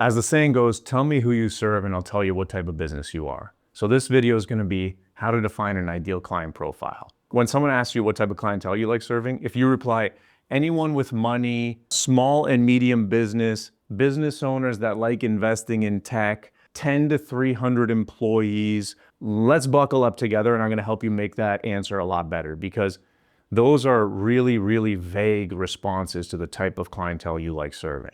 As the saying goes, tell me who you serve and I'll tell you what type of business you are. So this video is going to be how to define an ideal client profile. When someone asks you what type of clientele you like serving, if you reply, anyone with money, small and medium business, business owners that like investing in tech, 10 to 300 employees, let's buckle up together and I'm going to help you make that answer a lot better, because those are really, really vague responses to the type of clientele you like serving.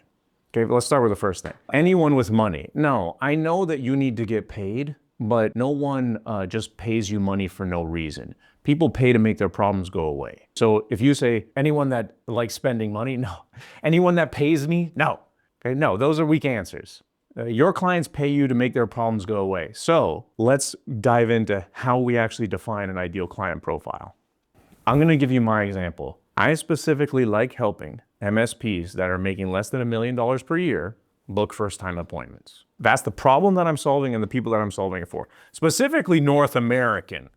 Okay, let's start with the first thing. Anyone with money. No, I know that you need to get paid, but no one just pays you money for no reason. People pay to make their problems go away. So if you say, anyone that likes spending money, no. Anyone that pays me, no. Okay, no, those are weak answers. Your clients pay you to make their problems go away. So let's dive into how we actually define an ideal client profile. I'm gonna give you my example. I specifically like helping MSPs that are making less than $1 million per year book first-time appointments. That's the problem that I'm solving and the people that I'm solving it for. Specifically North American.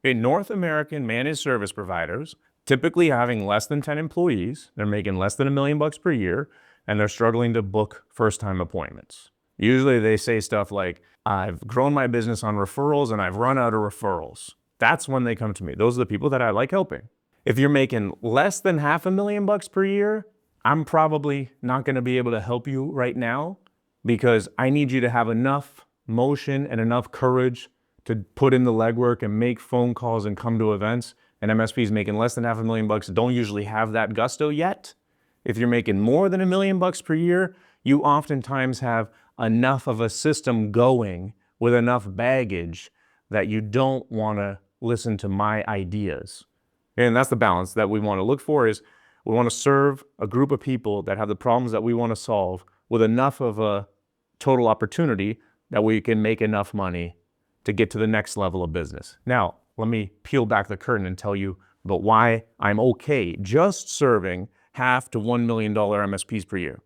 Okay, North American managed service providers, typically having less than 10 employees, they're making less than $1 million per year, and they're struggling to book first-time appointments. Usually they say stuff like, I've grown my business on referrals and I've run out of referrals. That's when they come to me. Those are the people that I like helping. If you're making less than $500,000 per year, I'm probably not going to be able to help you right now, because I need you to have enough motion and enough courage to put in the legwork and make phone calls and come to events. And MSPs making less than $500,000 don't usually have that gusto yet. If you're making more than $1 million per year, you oftentimes have enough of a system going with enough baggage that you don't want to listen to my ideas. And that's the balance that we want to look for, is we want to serve a group of people that have the problems that we want to solve with enough of a total opportunity that we can make enough money to get to the next level of business. Now, let me peel back the curtain and tell you about why I'm okay just serving half to $1 million MSPs per year.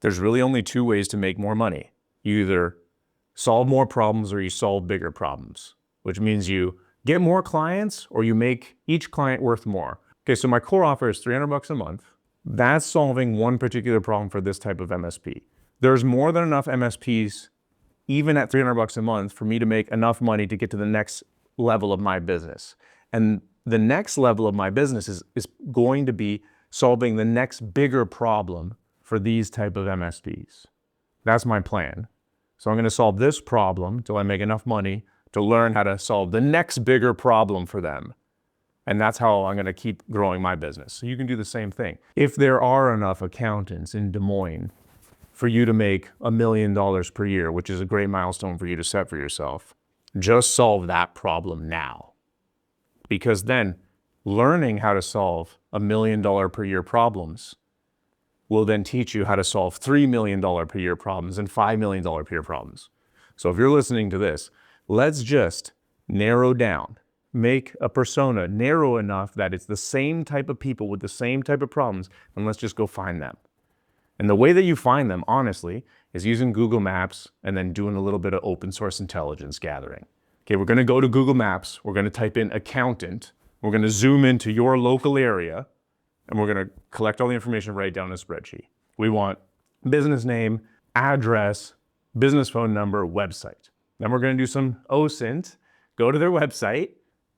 There's really only two ways to make more money. You either solve more problems or you solve bigger problems, which means you get more clients or you make each client worth more. Okay, so my core offer is $300 a month. That's solving one particular problem for this type of MSP. There's more than enough MSPs, even at $300 a month, for me to make enough money to get to the next level of my business. And the next level of my business is going to be solving the next bigger problem for these type of MSPs. That's my plan. So I'm going to solve this problem until I make enough money to learn how to solve the next bigger problem for them. And that's how I'm going to keep growing my business. So you can do the same thing. If there are enough accountants in Des Moines for you to make $1 million per year, which is a great milestone for you to set for yourself, just solve that problem now. Because then learning how to solve $1 million per year problems will then teach you how to solve $3 million per year problems and $5 million per year problems. So if you're listening to this, let's just narrow down, make a persona narrow enough that it's the same type of people with the same type of problems, and let's just go find them. And the way that you find them, honestly, is using Google Maps and then doing a little bit of open source intelligence gathering. Okay, we're going to go to Google Maps, we're going to type in accountant, we're going to zoom into your local area, and we're going to collect all the information right down in a spreadsheet. We want business name, address, business phone number, website. Then we're going to do some OSINT, go to their website,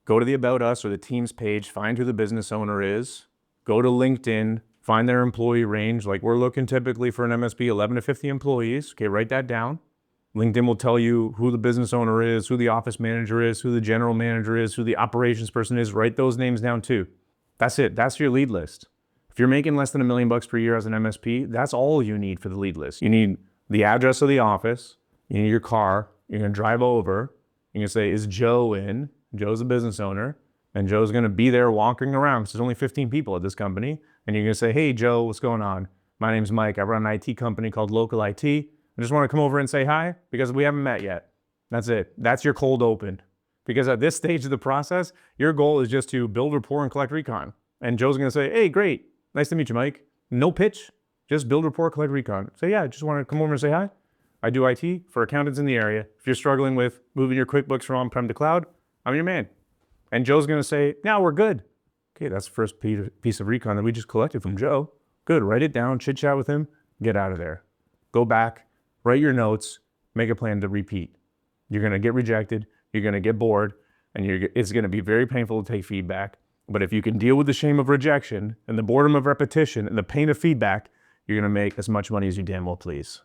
go to the About Us or the Teams page, find who the business owner is, go to LinkedIn, find their employee range. Like we're looking typically for an MSP, 11 to 50 employees. Okay, write that down. LinkedIn will tell you who the business owner is, who the office manager is, who the general manager is, who the operations person is. Write those names down too. That's it. That's your lead list. If you're making less than $1 million per year as an MSP, that's all you need for the lead list. You need the address of the office, you need your car, you're gonna drive over, you're gonna say, is Joe in? Joe's a business owner, and Joe's gonna be there walking around, because there's only 15 people at this company, and you're gonna say, hey Joe, what's going on? My name's Mike, I run an IT company called Local IT. I just wanna come over and say hi, because we haven't met yet. That's it, that's your cold open. Because at this stage of the process, your goal is just to build rapport and collect recon. And Joe's gonna say, hey, great, nice to meet you, Mike. No pitch, just build rapport, collect recon. Say, yeah, I just wanna come over and say hi. I do IT for accountants in the area. If you're struggling with moving your QuickBooks from on-prem to cloud, I'm your man. And Joe's gonna say, now we're good. Okay, that's the first piece of recon that we just collected from Joe. Good, write it down, chit chat with him, get out of there. Go back, write your notes, make a plan to repeat. You're going to get rejected, you're going to get bored, and it's going to be very painful to take feedback. But if you can deal with the shame of rejection and the boredom of repetition and the pain of feedback, you're going to make as much money as you damn well please.